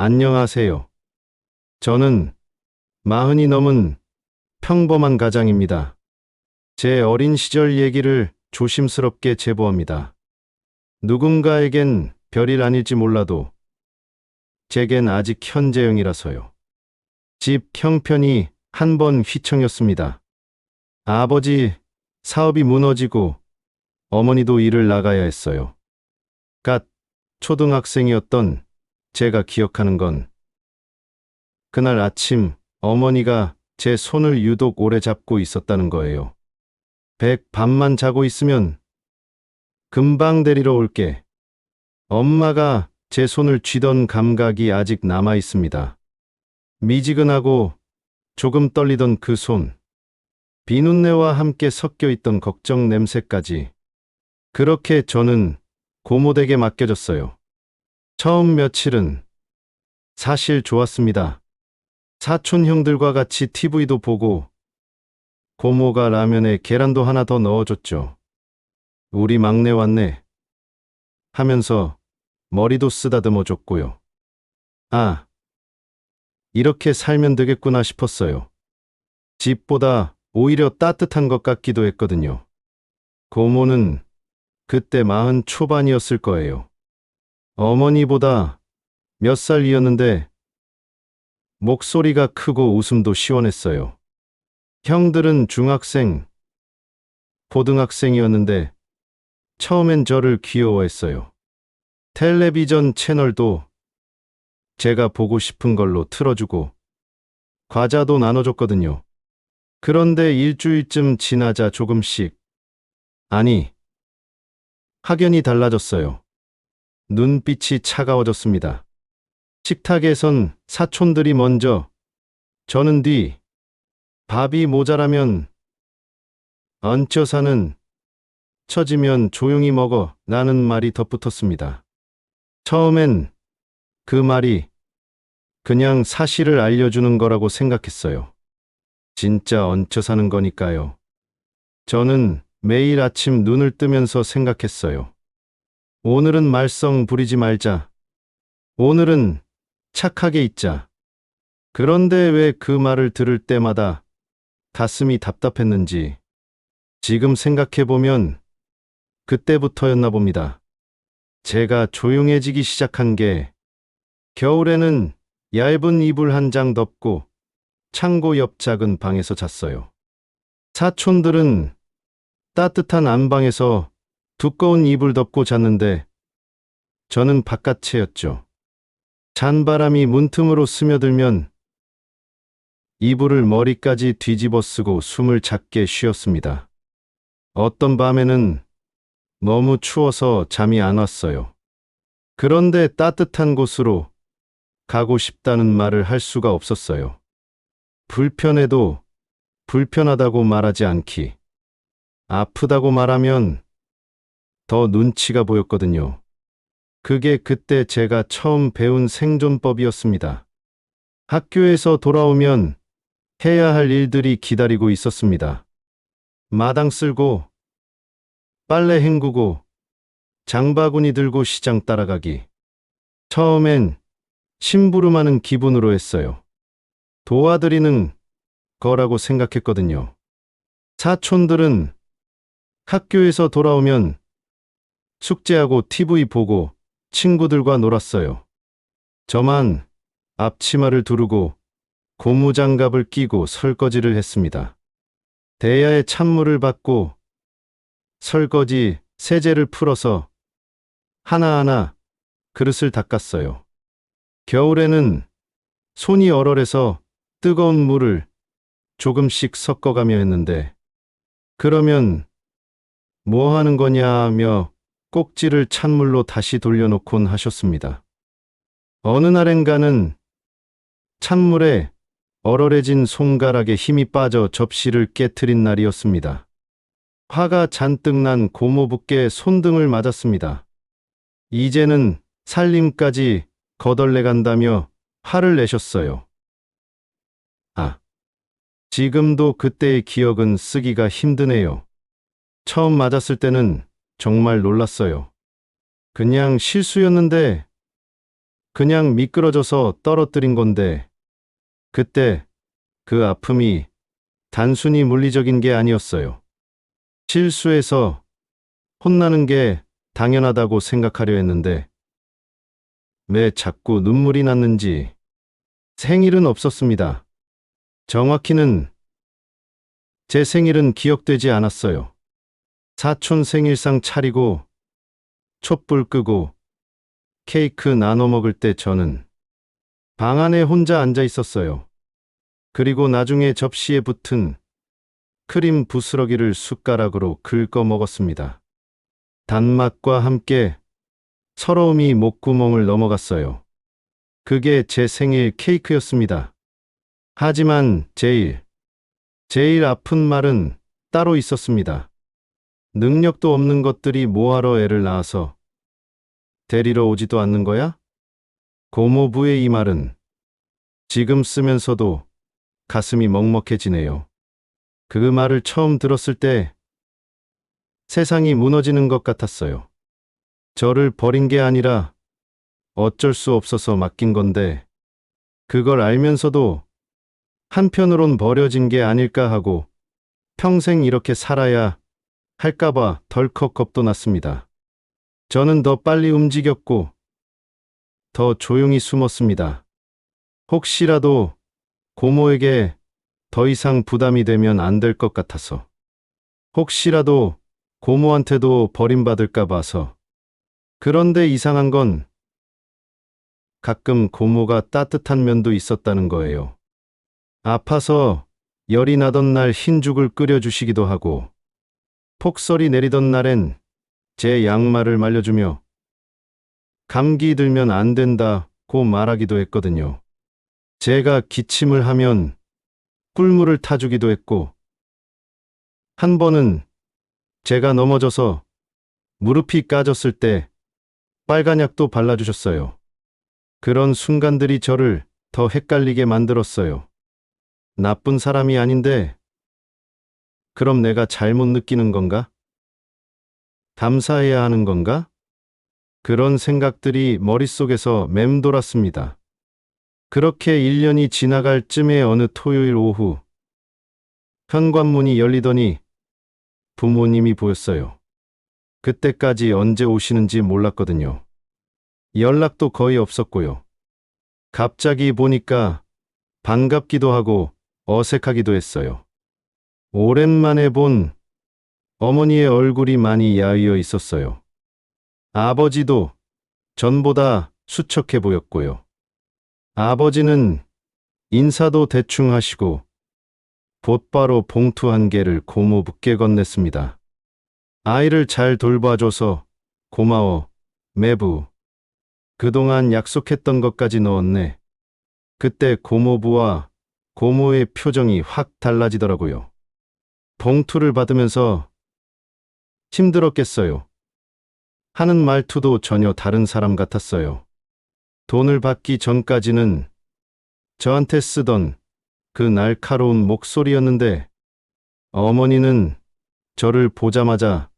안녕하세요. 저는 40이 넘은 평범한 가장입니다. 제 어린 시절 얘기를 조심스럽게 제보합니다. 누군가에겐 별일 아닐지 몰라도 제겐 아직 현재형이라서요. 집 형편이 한 번 휘청였습니다. 아버지 사업이 무너지고 어머니도 일을 나가야 했어요. 갓 초등학생이었던 제가 기억하는 건 그날 아침 어머니가 제 손을 유독 오래 잡고 있었다는 거예요. 밤만 자고 있으면 금방 데리러 올게. 엄마가 제 손을 쥐던 감각이 아직 남아 있습니다. 미지근하고 조금 떨리던 그 손. 비눈내와 함께 섞여 있던 걱정 냄새까지. 그렇게 저는 고모댁에 맡겨졌어요. 처음 며칠은 사실 좋았습니다. 사촌 형들과 같이 TV도 보고 고모가 라면에 계란도 하나 더 넣어줬죠. 우리 막내 왔네 하면서 머리도 쓰다듬어 줬고요. 아, 이렇게 살면 되겠구나 싶었어요. 집보다 오히려 따뜻한 것 같기도 했거든요. 고모는 그때 40 초반이었을 거예요. 어머니보다 몇 살이었는데 목소리가 크고 웃음도 시원했어요. 형들은 중학생, 고등학생이었는데 처음엔 저를 귀여워했어요. 텔레비전 채널도 제가 보고 싶은 걸로 틀어주고 과자도 나눠줬거든요. 그런데 일주일쯤 지나자 조금씩, 아니, 확연히 달라졌어요. 눈빛이 차가워졌습니다. 식탁에선 사촌들이 먼저, 저는 뒤, 밥이 모자라면 얹혀 사는, 처지면 조용히 먹어 라는 말이 덧붙었습니다. 처음엔 그 말이 그냥 사실을 알려주는 거라고 생각했어요. 진짜 얹혀 사는 거니까요. 저는 매일 아침 눈을 뜨면서 생각했어요. 오늘은 말썽 부리지 말자. 오늘은 착하게 있자. 그런데 왜 그 말을 들을 때마다 가슴이 답답했는지 지금 생각해보면 그때부터였나 봅니다. 제가 조용해지기 시작한 게 겨울에는 얇은 이불 한 장 덮고 창고 옆 작은 방에서 잤어요. 사촌들은 따뜻한 안방에서 두꺼운 이불 덮고 잤는데 저는 바깥채였죠. 찬바람이 문틈으로 스며들면 이불을 머리까지 뒤집어 쓰고 숨을 작게 쉬었습니다. 어떤 밤에는 너무 추워서 잠이 안 왔어요. 그런데 따뜻한 곳으로 가고 싶다는 말을 할 수가 없었어요. 불편해도 불편하다고 말하지 않기. 아프다고 말하면 더 눈치가 보였거든요. 그게 그때 제가 처음 배운 생존법이었습니다. 학교에서 돌아오면 해야 할 일들이 기다리고 있었습니다. 마당 쓸고, 빨래 헹구고, 장바구니 들고 시장 따라가기. 처음엔 심부름하는 기분으로 했어요. 도와드리는 거라고 생각했거든요. 사촌들은 학교에서 돌아오면 숙제하고 TV 보고 친구들과 놀았어요. 저만 앞치마를 두르고 고무장갑을 끼고 설거지를 했습니다. 대야에 찬물을 받고 설거지 세제를 풀어서 하나하나 그릇을 닦았어요. 겨울에는 손이 얼얼해서 뜨거운 물을 조금씩 섞어가며 했는데 그러면 뭐 하는 거냐 하며 꼭지를 찬물로 다시 돌려놓곤 하셨습니다. 어느 날엔가는 찬물에 얼얼해진 손가락에 힘이 빠져 접시를 깨트린 날이었습니다. 화가 잔뜩 난 고모부께 손등을 맞았습니다. 이제는 살림까지 거덜내 간다며 화를 내셨어요. 아, 지금도 그때의 기억은 쓰기가 힘드네요. 처음 맞았을 때는 정말 놀랐어요. 그냥 실수였는데 그냥 미끄러져서 떨어뜨린 건데, 그때 그 아픔이 단순히 물리적인 게 아니었어요. 실수해서 혼나는 게 당연하다고 생각하려 했는데, 왜 자꾸 눈물이 났는지. 생일은 없었습니다. 정확히는 제 생일은 기억되지 않았어요. 사촌 생일상 차리고 촛불 끄고 케이크 나눠 먹을 때 저는 방 안에 혼자 앉아 있었어요. 그리고 나중에 접시에 붙은 크림 부스러기를 숟가락으로 긁어 먹었습니다. 단맛과 함께 서러움이 목구멍을 넘어갔어요. 그게 제 생일 케이크였습니다. 하지만 제일 아픈 말은 따로 있었습니다. 능력도 없는 것들이 뭐하러 애를 낳아서 데리러 오지도 않는 거야? 고모부의 이 말은 지금 쓰면서도 가슴이 먹먹해지네요. 그 말을 처음 들었을 때 세상이 무너지는 것 같았어요. 저를 버린 게 아니라 어쩔 수 없어서 맡긴 건데, 그걸 알면서도 한편으론 버려진 게 아닐까 하고 평생 이렇게 살아야 할까봐 덜컥 겁도 났습니다. 저는 더 빨리 움직였고 더 조용히 숨었습니다. 혹시라도 고모에게 더 이상 부담이 되면 안 될 것 같아서. 혹시라도 고모한테도 버림받을까 봐서. 그런데 이상한 건 가끔 고모가 따뜻한 면도 있었다는 거예요. 아파서 열이 나던 날 흰죽을 끓여주시기도 하고, 폭설이 내리던 날엔 제 양말을 말려주며 감기 들면 안 된다고 말하기도 했거든요. 제가 기침을 하면 꿀물을 타주기도 했고, 한 번은 제가 넘어져서 무릎이 까졌을 때 빨간 약도 발라주셨어요. 그런 순간들이 저를 더 헷갈리게 만들었어요. 나쁜 사람이 아닌데, 그럼 내가 잘못 느끼는 건가? 감사해야 하는 건가? 그런 생각들이 머릿속에서 맴돌았습니다. 그렇게 1년이 지나갈 쯤에 어느 토요일 오후, 현관문이 열리더니 부모님이 보였어요. 그때까지 언제 오시는지 몰랐거든요. 연락도 거의 없었고요. 갑자기 보니까 반갑기도 하고 어색하기도 했어요. 오랜만에 본 어머니의 얼굴이 많이 야위어 있었어요. 아버지도 전보다 수척해 보였고요. 아버지는 인사도 대충 하시고 곧바로 봉투 한 개를 고모부께 건넸습니다. 아이를 잘 돌봐줘서 고마워, 매부. 그동안 약속했던 것까지 넣었네. 그때 고모부와 고모의 표정이 확 달라지더라고요. 봉투를 받으면서 힘들었겠어요 하는 말투도 전혀 다른 사람 같았어요. 돈을 받기 전까지는 저한테 쓰던 그 날카로운 목소리였는데, 어머니는 저를 보자마자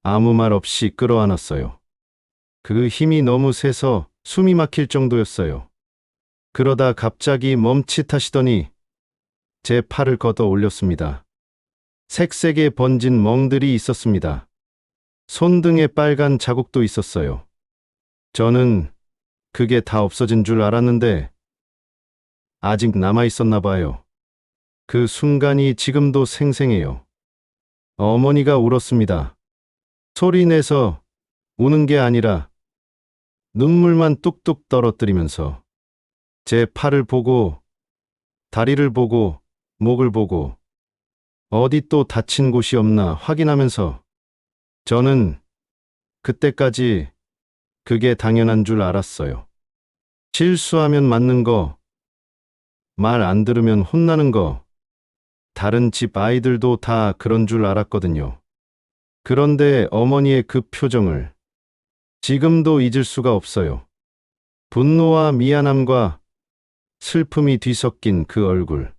아무 말 없이 끌어안았어요. 그 힘이 너무 세서 숨이 막힐 정도였어요. 그러다 갑자기 멈칫하시더니 제 팔을 걷어 올렸습니다. 색색의 번진 멍들이 있었습니다. 손등에 빨간 자국도 있었어요. 저는 그게 다 없어진 줄 알았는데 아직 남아 있었나 봐요. 그 순간이 지금도 생생해요. 어머니가 울었습니다. 소리 내서 우는 게 아니라 눈물만 뚝뚝 떨어뜨리면서 제 팔을 보고, 다리를 보고, 목을 보고, 어디 또 다친 곳이 없나 확인하면서, 저는 그때까지 그게 당연한 줄 알았어요. 실수하면 맞는 거, 말 안 들으면 혼나는 거, 다른 집 아이들도 다 그런 줄 알았거든요. 그런데 어머니의 그 표정을 지금도 잊을 수가 없어요. 분노와 미안함과 슬픔이 뒤섞인 그 얼굴.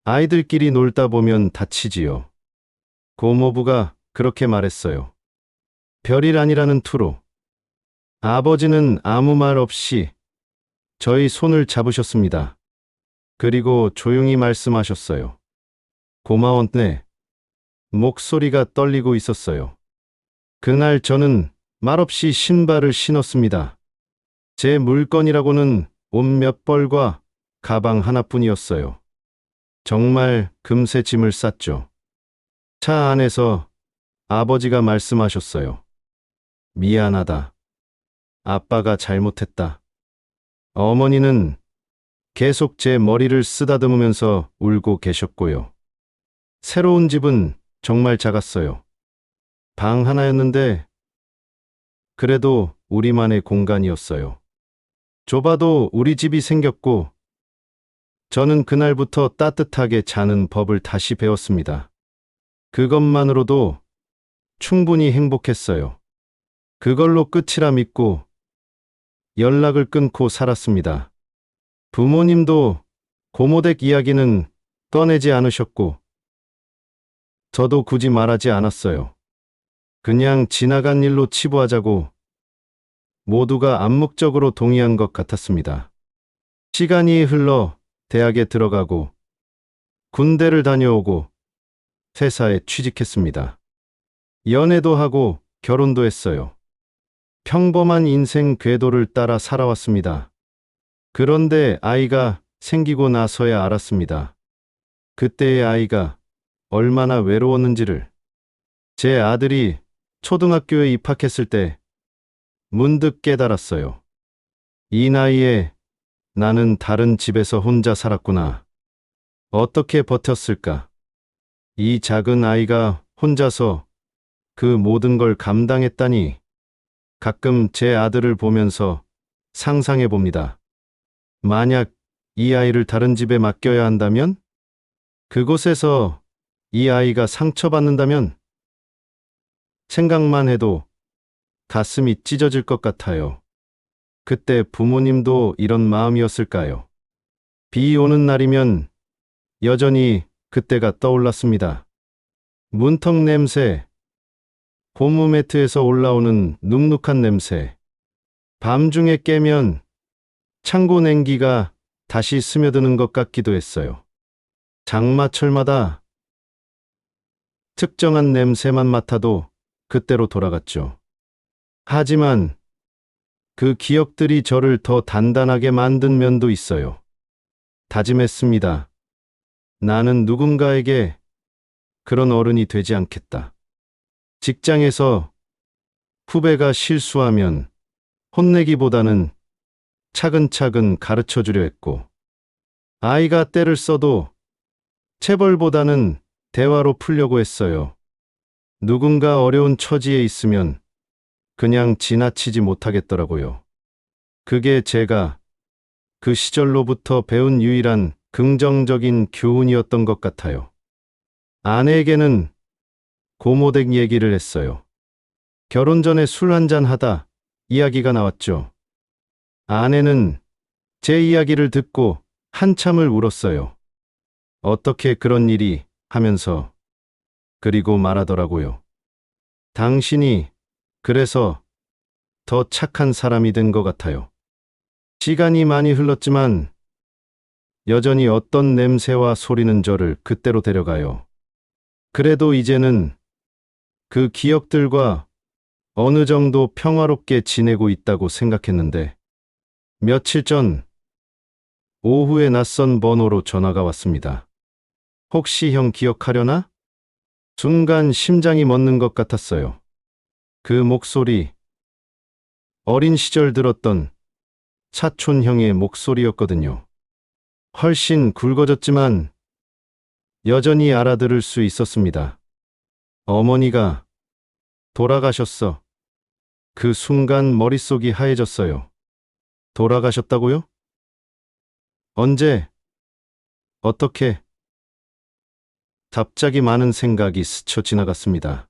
아이들끼리 놀다 보면 다치지요. 고모부가 그렇게 말했어요. 별일 아니라는 투로. 아버지는 아무 말 없이 저희 손을 잡으셨습니다. 그리고 조용히 말씀하셨어요. 고마웠네. 목소리가 떨리고 있었어요. 그날 저는 말없이 신발을 신었습니다. 제 물건이라고는 옷 몇 벌과 가방 하나뿐이었어요. 정말 금세 짐을 쌌죠. 차 안에서 아버지가 말씀하셨어요. 미안하다. 아빠가 잘못했다. 어머니는 계속 제 머리를 쓰다듬으면서 울고 계셨고요. 새로운 집은 정말 작았어요. 방 하나였는데 그래도 우리만의 공간이었어요. 좁아도 우리 집이 생겼고 저는 그날부터 따뜻하게 자는 법을 다시 배웠습니다. 그것만으로도 충분히 행복했어요. 그걸로 끝이라 믿고 연락을 끊고 살았습니다. 부모님도 고모댁 이야기는 꺼내지 않으셨고 저도 굳이 말하지 않았어요. 그냥 지나간 일로 치부하자고 모두가 암묵적으로 동의한 것 같았습니다. 시간이 흘러 대학에 들어가고 군대를 다녀오고 회사에 취직했습니다. 연애도 하고 결혼도 했어요. 평범한 인생 궤도를 따라 살아왔습니다. 그런데 아이가 생기고 나서야 알았습니다. 그때의 아이가 얼마나 외로웠는지를. 제 아들이 초등학교에 입학했을 때 문득 깨달았어요. 이 나이에 나는 다른 집에서 혼자 살았구나. 어떻게 버텼을까? 이 작은 아이가 혼자서 그 모든 걸 감당했다니. 가끔 제 아들을 보면서 상상해 봅니다. 만약 이 아이를 다른 집에 맡겨야 한다면? 그곳에서 이 아이가 상처받는다면? 생각만 해도 가슴이 찢어질 것 같아요. 그때 부모님도 이런 마음이었을까요? 비 오는 날이면 여전히 그때가 떠올랐습니다. 문턱 냄새, 고무 매트에서 올라오는 눅눅한 냄새, 밤중에 깨면 창고 냉기가 다시 스며드는 것 같기도 했어요. 장마철마다 특정한 냄새만 맡아도 그때로 돌아갔죠. 하지만 그 기억들이 저를 더 단단하게 만든 면도 있어요. 다짐했습니다. 나는 누군가에게 그런 어른이 되지 않겠다. 직장에서 후배가 실수하면 혼내기보다는 차근차근 가르쳐 주려 했고, 아이가 떼를 써도 체벌보다는 대화로 풀려고 했어요. 누군가 어려운 처지에 있으면 그냥 지나치지 못하겠더라고요. 그게 제가 그 시절로부터 배운 유일한 긍정적인 교훈이었던 것 같아요. 아내에게는 고모댁 얘기를 했어요. 결혼 전에 술 한잔 하다 이야기가 나왔죠. 아내는 제 이야기를 듣고 한참을 울었어요. 어떻게 그런 일이 하면서 그리고 말하더라고요. 당신이 그래서 더 착한 사람이 된 것 같아요. 시간이 많이 흘렀지만 여전히 어떤 냄새와 소리는 저를 그때로 데려가요. 그래도 이제는 그 기억들과 어느 정도 평화롭게 지내고 있다고 생각했는데 며칠 전 오후에 낯선 번호로 전화가 왔습니다. 혹시 형 기억하려나? 순간 심장이 멎는 것 같았어요. 그 목소리, 어린 시절 들었던 사촌 형의 목소리였거든요. 훨씬 굵어졌지만 여전히 알아들을 수 있었습니다. 어머니가 돌아가셨어. 그 순간 머릿속이 하얘졌어요. 돌아가셨다고요? 언제? 어떻게? 갑자기 많은 생각이 스쳐 지나갔습니다.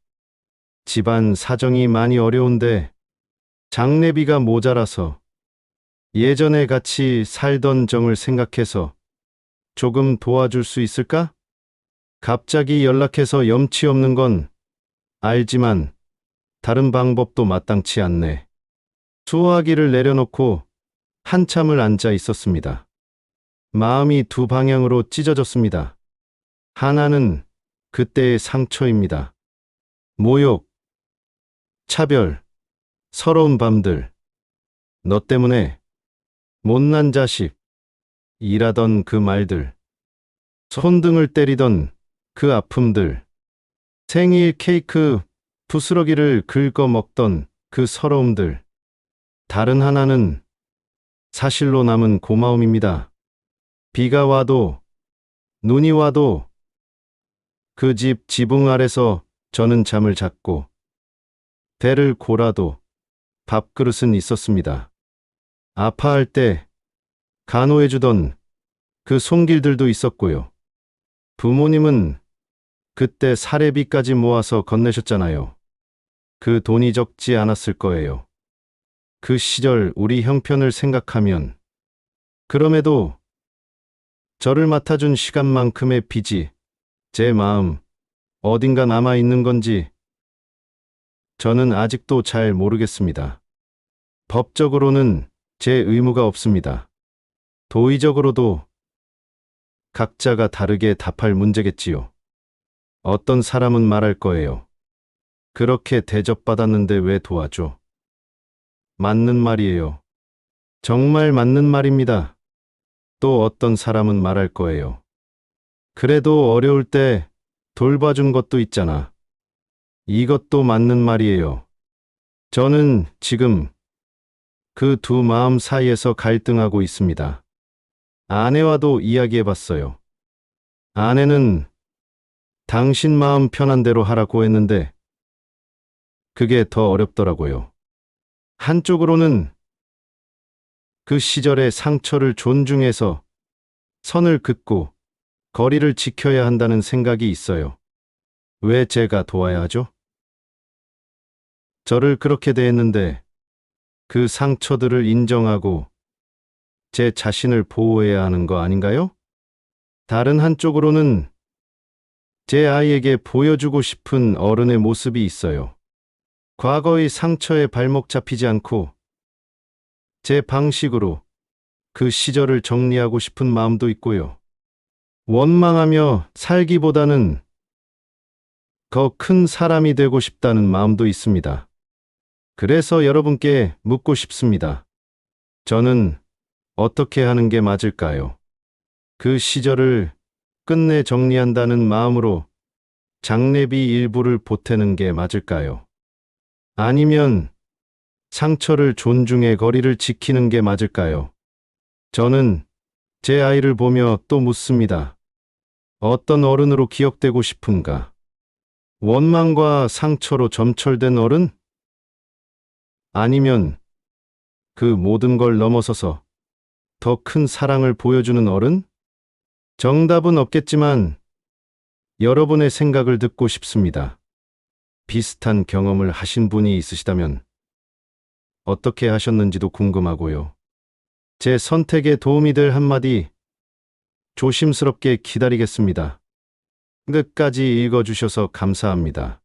집안 사정이 많이 어려운데 장례비가 모자라서 예전에 같이 살던 정을 생각해서 조금 도와줄 수 있을까? 갑자기 연락해서 염치 없는 건 알지만 다른 방법도 마땅치 않네. 수화기를 내려놓고 한참을 앉아 있었습니다. 마음이 두 방향으로 찢어졌습니다. 하나는 그때의 상처입니다. 모욕, 차별, 서러운 밤들. 너 때문에, 못난 자식, 일하던 그 말들, 손등을 때리던 그 아픔들, 생일 케이크 부스러기를 긁어 먹던 그 서러움들. 다른 하나는 사실로 남은 고마움입니다. 비가 와도, 눈이 와도 그 집 지붕 아래서 저는 잠을 잤고, 배를 골아도 밥그릇은 있었습니다. 아파할 때 간호해주던 그 손길들도 있었고요. 부모님은 그때 사례비까지 모아서 건네셨잖아요. 그 돈이 적지 않았을 거예요. 그 시절 우리 형편을 생각하면, 그럼에도 저를 맡아준 시간만큼의 빚이 제 마음 어딘가 남아있는 건지 저는 아직도 잘 모르겠습니다. 법적으로는 제 의무가 없습니다. 도의적으로도 각자가 다르게 답할 문제겠지요. 어떤 사람은 말할 거예요. 그렇게 대접받았는데 왜 도와줘? 맞는 말이에요. 정말 맞는 말입니다. 또 어떤 사람은 말할 거예요. 그래도 어려울 때 돌봐준 것도 있잖아. 이것도 맞는 말이에요. 저는 지금 그 두 마음 사이에서 갈등하고 있습니다. 아내와도 이야기해봤어요. 아내는 당신 마음 편한 대로 하라고 했는데 그게 더 어렵더라고요. 한쪽으로는 그 시절의 상처를 존중해서 선을 긋고 거리를 지켜야 한다는 생각이 있어요. 왜 제가 도와야 하죠? 저를 그렇게 대했는데 그 상처들을 인정하고 제 자신을 보호해야 하는 거 아닌가요? 다른 한쪽으로는 제 아이에게 보여주고 싶은 어른의 모습이 있어요. 과거의 상처에 발목 잡히지 않고 제 방식으로 그 시절을 정리하고 싶은 마음도 있고요. 원망하며 살기보다는 더 큰 사람이 되고 싶다는 마음도 있습니다. 그래서 여러분께 묻고 싶습니다. 저는 어떻게 하는 게 맞을까요? 그 시절을 끝내 정리한다는 마음으로 장례비 일부를 보태는 게 맞을까요? 아니면 상처를 존중해 거리를 지키는 게 맞을까요? 저는 제 아이를 보며 또 묻습니다. 어떤 어른으로 기억되고 싶은가? 원망과 상처로 점철된 어른? 아니면 그 모든 걸 넘어서서 더 큰 사랑을 보여주는 어른? 정답은 없겠지만 여러분의 생각을 듣고 싶습니다. 비슷한 경험을 하신 분이 있으시다면 어떻게 하셨는지도 궁금하고요. 제 선택에 도움이 될 한마디 조심스럽게 기다리겠습니다. 끝까지 읽어주셔서 감사합니다.